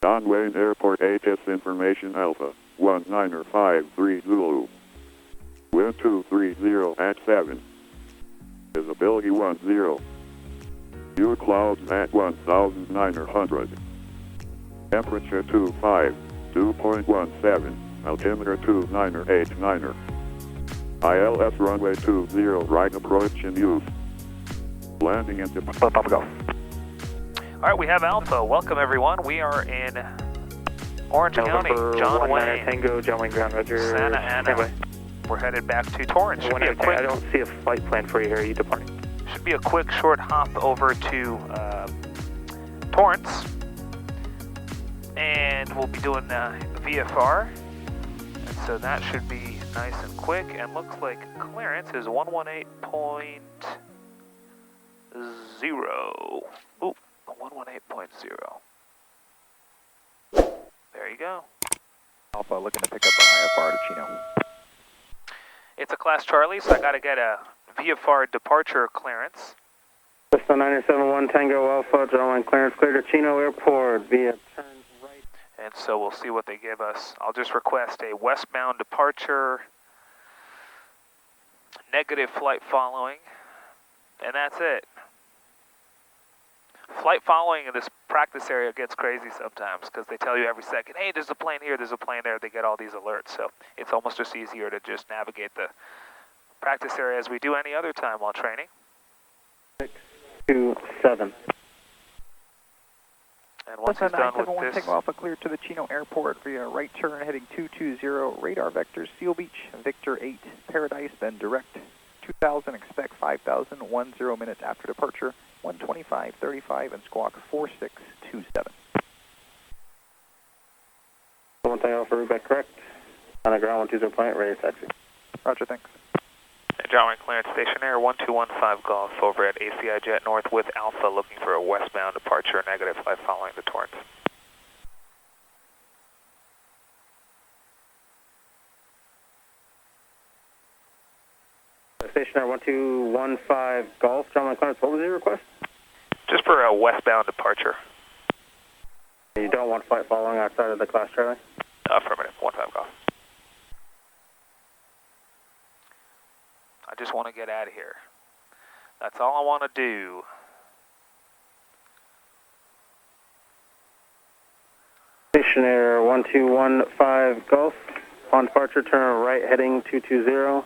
Don Wayne Airport HS Information Alpha 19530. Wind 230 at 7. Visibility 10. View clouds at 1,900. Temperature 25, 2.17. Altimeter 2989er. ILS runway 20 right approach in use. Landing into Papa Golf. All right, we have Alpha. Welcome, everyone. We are in Orange County. John Wayne. Tango, John Wayne Ground, Roger. Santa Ana. Anyway. We're headed back to Torrance. Should be a quick, I don't see a flight plan for you here. Are you departing? should be a quick, short hop over to Torrance. And we'll be doing VFR. And so that should be nice and quick. And looks like clearance is 118.0. Ooh, 118.0. There you go. Alpha looking to pick up an IFR to Chino. It's a Class Charlie, so I got to get a VFR departure clearance. Cessna 971 Tango Alpha, John Wayne clearance clear to Chino Airport via turn right. And so we'll see what they give us. I'll just request a westbound departure, negative flight following, and that's it. Flight following in this practice area gets crazy sometimes because they tell you every second, hey, there's a plane here, there's a plane there. They get all these alerts, so it's almost just easier to just navigate the practice area as we do any other time while training. 627. And once he's done with this, Takeoff cleared to the Chino Airport via right turn heading 220, radar vector Seal Beach, Victor 8, Paradise, then direct 2000, expect 5000, 10 minutes after departure, 125.35 and squawk 4627. One Tango Alpha, route back correct. On the ground, 120 point, ready to taxi. Roger, thanks. John Wayne clearance station air 1215 Golf over at ACI Jet North with Alpha looking for a westbound departure, negative flight following the Torrance. Station air 1215 Golf, John Wayne clearance, what was your request? Just for a westbound departure. You don't want flight following outside of the Class Charlie? Affirmative, 15 Golf. I just want to get out of here. That's all I want to do. Station air 1215 Golf, on departure turn right heading 220,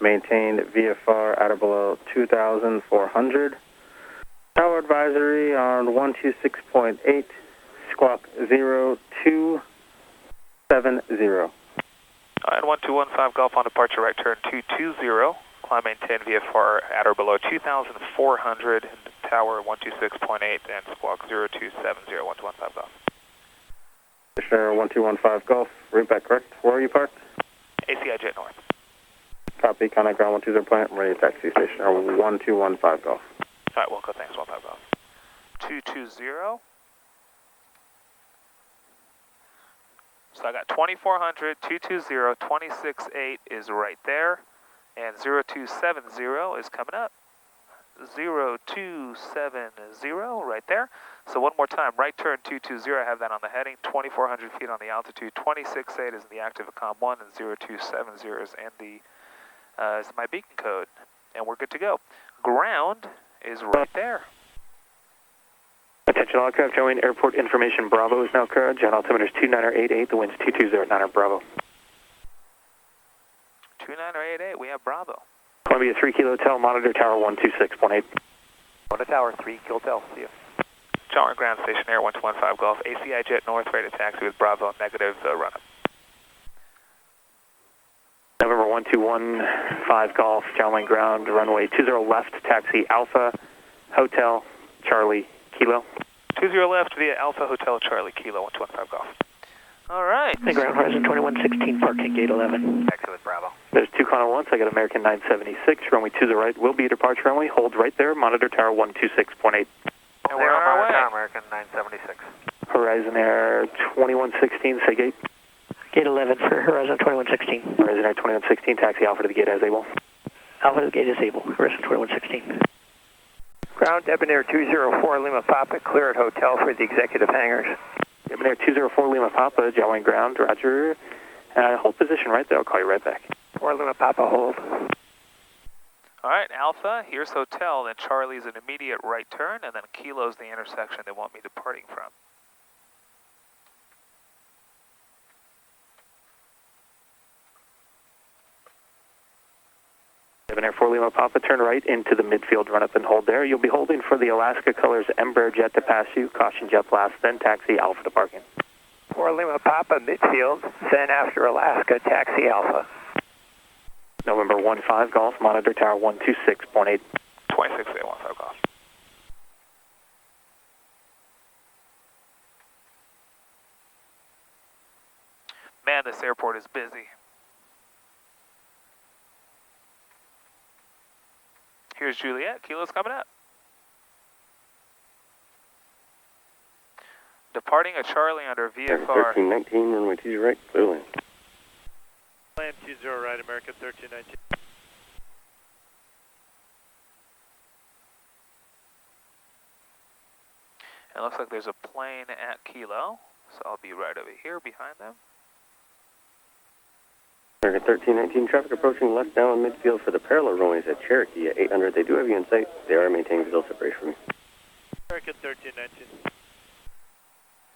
maintained VFR at or below 2,400. Tower advisory on 126.8, squawk 0270. And 1215 Golf on departure, right turn 220. Climb maintain VFR at or below 2,400. Tower 126.8 and squawk 0270, 1215 Golf. Station air 1215 Golf, route back correct. Where are you parked? ACI Jet North. Copy, contact ground 120 point, ready to taxi. Station air 1215 Golf. All right, welcome, thanks, 15 Golf. 220. So I got 2400, 220, 268 is right there, and 0270 is coming up. 0270 right there. So one more time, right turn 220, I have that on the heading, 2400 feet on the altitude, 268 is in the active COM 1, and 0270 is in the is my beacon code, and we're good to go. Ground is right there. Attention all aircraft, John Wayne Airport information Bravo is now current. Jet altimeter is 2988, the wind's 2209 Bravo. 2988, we have Bravo. Columbia 3 Kilo Hotel, monitor tower 126.8. On the tower, 3 Kill Tel, see you. John Wayne ground station air 1215 Golf, ACI Jet North, ready to taxi with Bravo, negative run up. November 1215 Golf, John Wayne ground, runway 20 left, taxi Alpha, Hotel, Charlie, Kilo. 20 left via Alpha Hotel Charlie Kilo 1215 Golf. All right. Hey, ground horizon 2116, parking gate 11. Taxi with Bravo. There's 2 Connor 1, so I got American 976, runway 20 right, will be departure runway, hold right there, monitor tower 126.8. And we're on our way. American 976. Horizon Air 2116, say gate. Gate 11 for Horizon 2116. Horizon Air 2116, taxi Alpha to the gate as able. Alpha to the gate is able, Horizon 2116. Ground Debonair 204 Lima Papa, clear at hotel for the executive hangars. There, 204 Lima Papa, Jowling ground, roger. Hold position right there, I'll call you right back. 4 Lima Papa, hold. All right, Alpha, here's Hotel, then Charlie's an immediate right turn, and then Kilo's the intersection they want me departing from. Air 4 Lima Papa, turn right into the midfield, run up and hold there. You'll be holding for the Alaska Colors Embraer jet to pass you. Caution jet blast, then taxi Alpha to parking. 4 Lima Papa, midfield, then after Alaska, taxi Alpha. November 15 Golf, monitor tower 126.8. 26.815 Golf. Man, this airport is busy. Here's Juliet. Kilo's coming up. Departing a Charlie under VFR. 1319, runway 20 right, clear land. Land 20 right, American 1319. It looks like there's a plane at Kilo, so I'll be right over here behind them. American 1319, traffic approaching left down midfield for the parallel runways at Cherokee at 800. They do have you in sight. They are maintaining visual separation from you. American 1319.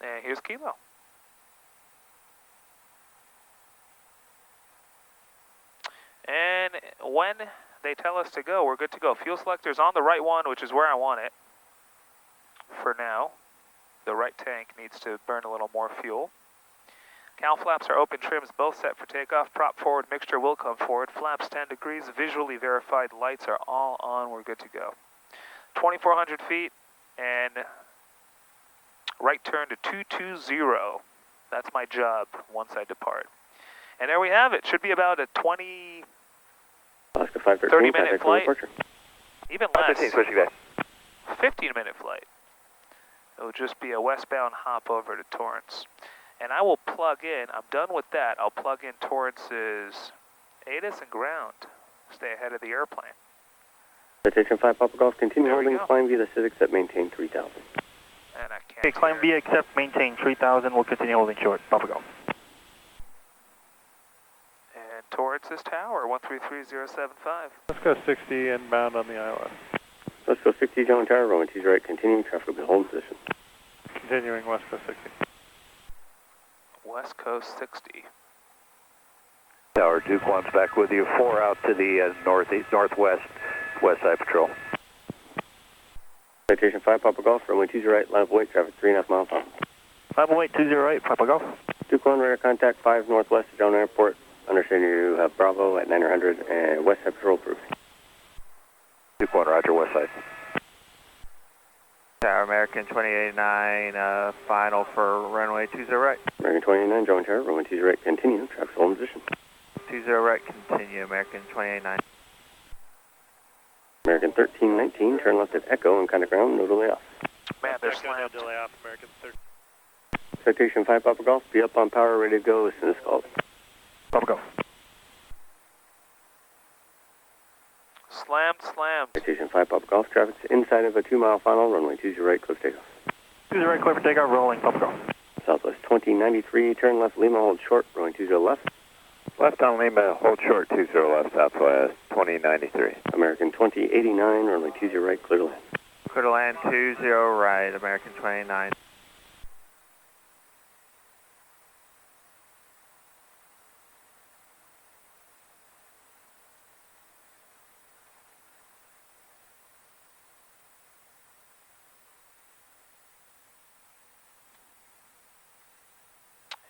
And here's Kilo. And when they tell us to go, we're good to go. Fuel selector's on the right one, which is where I want it. For now, the right tank needs to burn a little more fuel. Cowl flaps are open, trims both set for takeoff. Prop forward, mixture will come forward. Flaps 10 degrees, visually verified lights are all on, we're good to go. 2,400 feet and right turn to 220. That's my job once I depart. And there we have it. Should be about a 20, Alaska 513, 30-minute flight. Departure. Even less. 15 15-minute flight. It'll just be a westbound hop over to Torrance. And I will plug in, I'm done with that, I'll plug in Torrance's ATIS and ground. Stay ahead of the airplane. Citation 5 Papa Golf, continue There we holding, go. climb via the Civics at maintain 3000. And I can't Okay, climb hear. via accept, maintain 3000. We'll continue holding short. Papa Golf. And Torrance's tower, 133075. Let's go 60 inbound on the ILS. Let's go 60, John Tower, runway 20 right, continuing traffic will be hold position. Continuing West Coast 60. West Coast 60. Tower, Duke 1's back with you. 4 out to the northwest, west side patrol. Citation 5 Papa Golf, runway 20 right, line of weight, traffic 3.5 miles an hour. 508-208, Papa Golf. Duke 1, radar contact 5 northwest of John Airport. Understand you have Bravo at 900 and west side patrol approved. Duke 1, roger, west side. Tower, American 2089, final for runway 20 right. American 29, John Tower, runway 20 right, continue, traffic hold position. 20 right, continue, American 2089. American 1319, turn left at Echo and contact ground, no delay off. Man, they're Echo, no slammed. delay off, American 13. Citation 5 Papa Golf, be up on power, ready to go as soon as called. Papa Golf. Slammed. Citation 5 Papa Golf, traffic's inside of a 2-mile final, runway 20 right, close takeoff. 20 right, clear for takeoff, rolling, Papa Golf. Southwest 2093, turn left, Lima, hold short, runway 20 left. Left on Lima, hold short, 20 left, southwest, 2093. American 2089, runway 20 right, clear to land. Clear to land 20 right, American 29.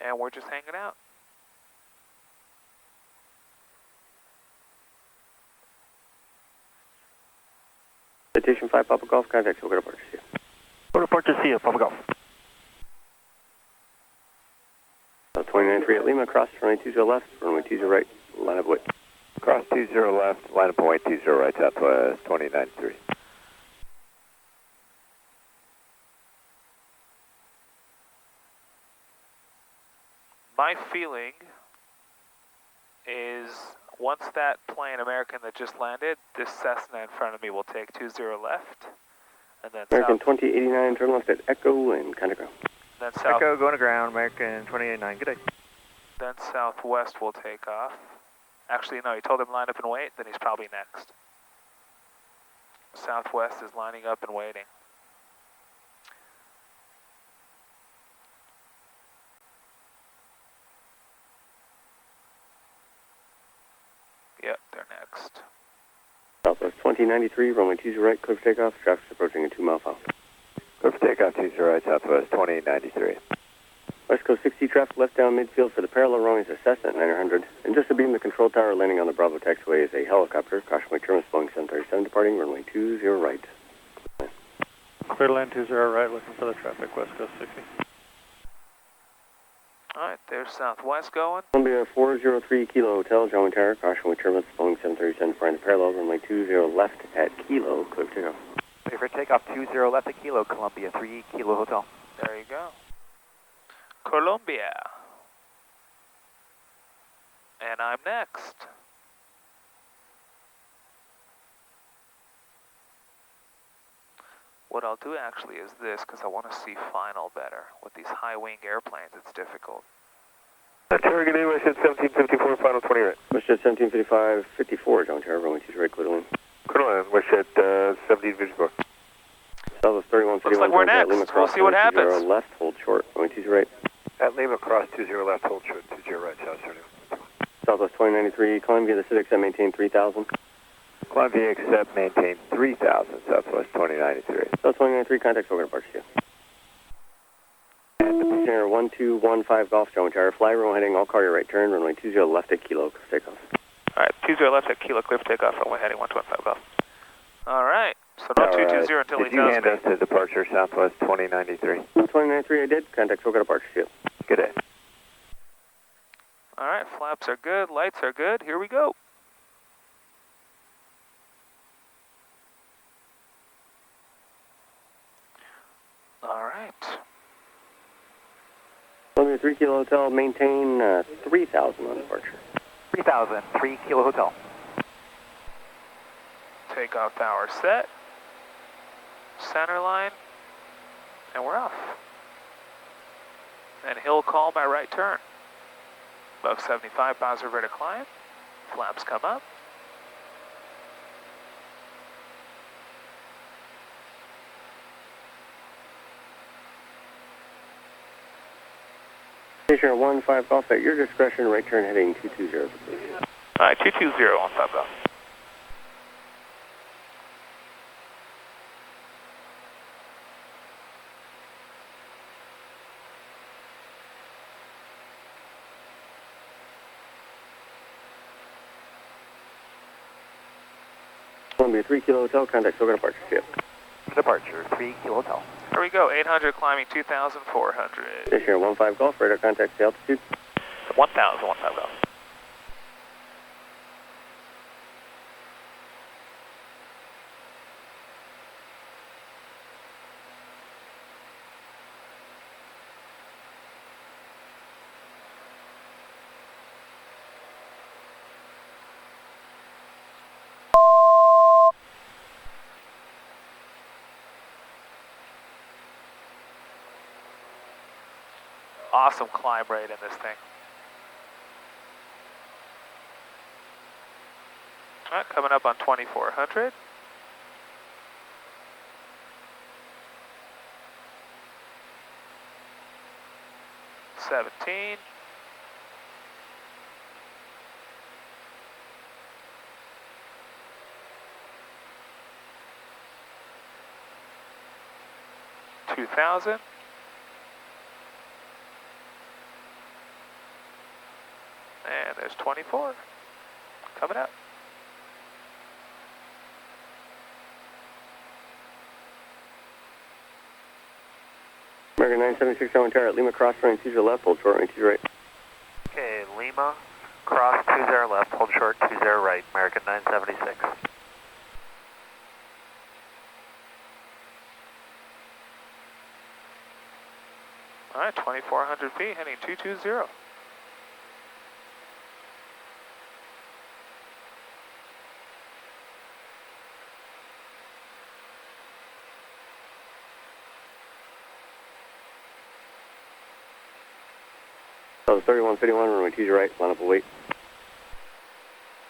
And we're just hanging out. Citation 5 Papa Golf, contact Silver Departure. See you. Port departure, see you, Papa Golf. 293 at Lima, cross runway 20 left, runway 20 right, line of weight. Cross 20 left, line of point, 20 right, southwest, 2093. My feeling is once that plane, American, that just landed, this Cessna in front of me will take 20 left. And then American south. 2089, turn left at Echo and contact ground. Then south. Echo, going to ground, American 28.9, good day. Then southwest will take off. Actually, no, he told him line up and wait, then he's probably next. Southwest is lining up and waiting. Yep, they're next. Southwest 2093, runway 20 right, clear for takeoff. Traffic's approaching a 2 mile file. Clear for takeoff, 20 right, Southwest 2093. West Coast 60 traffic left down midfield for the parallel runways at Cessna at 900. And just to beam the control tower landing on the Bravo taxiway is a helicopter. Caution weight terminus Boeing 737 departing runway 20 right. Clear to land 20 right, looking for the traffic, West Coast 60. Alright, there's southwest going. Columbia 403 Kilo Hotel, John Tower. Caution weight terminus Boeing 737 departing the parallel runway 20 left at Kilo. Clear for takeoff. Clear for takeoff, 20 left at Kilo, Columbia 3 Kilo Hotel. There you go. Colombia. And I'm next. What I'll do actually is this, because I want to see final better. With these high-wing airplanes, it's difficult. Tower, good day, Westjet 1754, final 20 right. Westjet 1755, 54, John Tower, runway 20 right, clear to land. Clear to land, Westjet 1754. Southwest 31, Looks like we're next. We'll see what happens. Left, hold short, runway 20 right. At Lima, cross 20 left, hold short, 20 right, South 31. Southwest 2093, climb via the Civic set, maintain 3000. Climb via accept, maintain 3000, Southwest 2093. South 2093, contact over departure to you. Air 1215 Golf, John Tower, fly runway heading, all carrier right turn, runway 20 left at Kilo, takeoff. Alright, 20 left at Kilo, clear for takeoff, runway heading 125 Golf. Alright, so no 220 until he tells me. Did you hand us to departure, Southwest 2093? 2093, I did, contact over departure to you. Good day. Alright, flaps are good, lights are good, here we go. Alright. Columbia 3 Kilo Hotel, maintain 3000 on departure. 3000, 3 Kilo Hotel. Takeoff power set. Center line. And we're off. And he'll call my right turn. Above 75, positive rate of climb. Flaps come up. Station 15 Golf, at your discretion, right turn heading 220, please. Alright, 220 on 5 Golf. Columbia 3 Kilo Hotel, contact over departure to you. Departure, 3 Kilo Hotel. Here we go, 800 climbing 2,400. Station 15 Golf, radar contact to altitude. 1,000, 15 Golf. Awesome climb rate in this thing. Alright, coming up on 2,400. $17. $2,000. And there's 24 coming up. American 976 on tower at Lima, cross running 20 left, hold short, running 20 right. Okay, Lima, cross 20 left, hold short 20 right, American 976. All right, 2,400 feet, heading 220. So 3151, runway 20 right, line up await.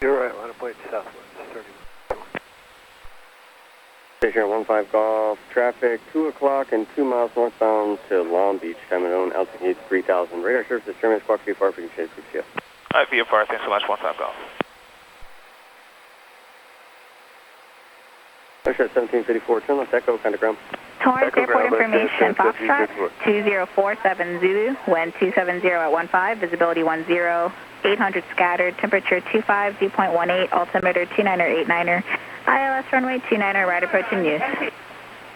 You're right, line up wait southwest, 30. Station 15 Golf, traffic 2 o'clock and 2 miles northbound to Long Beach, time of known, altitude 3000. Radar service terminus, squawk VFR, frequency change, CF. Alright, VFR, thanks so much, 15 Golf. Russia 1754, turn left echo, kind of ground. Torrance Airport information, Foxtrot 2047 Zulu, wind 270 at 15, visibility 10, 800 scattered, temperature 25, dew point 18, altimeter 29er 89er, ILS runway 29er, right approach in use.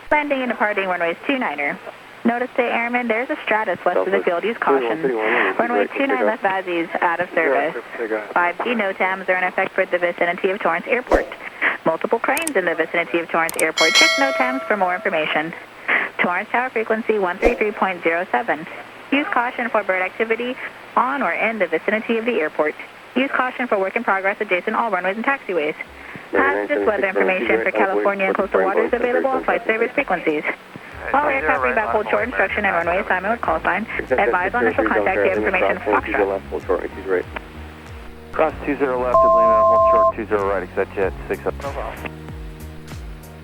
Landing and departing runways 29er. Notice to airmen, there's a Stratus west of the field, use caution. Runway 29 left VASI's out of service. 5G NOTAMs are in effect for the vicinity of Torrance Airport. Multiple cranes in the vicinity of Torrance Airport. Check NOTAMs for more information. Torrance Tower frequency 133.07. Use caution for bird activity on or in the vicinity of the airport. Use caution for work in progress adjacent all runways and taxiways. Hazardous weather information for California and coastal waters available on flight service frequencies. All aircraft bring back hold short instruction and runway assignment with call sign. Advise on initial contact the information for Foxtrot. Cross 20 left, Atlanta, hold short 20 right, exit jet 6 up.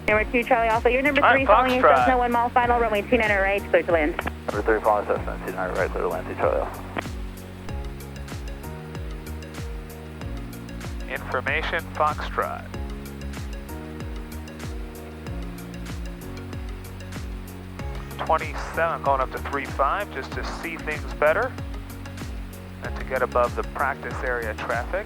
Number 2 Charlie Alpha, you're number 3 following your Cessna 1 mile final, runway 29 right, clear to land. Number 3 following Cessna, 29 right, clear to land, 2 Charlie Alpha. Information, Foxtrot. .27 going up to 3.5 just to see things better and to get above the practice area traffic.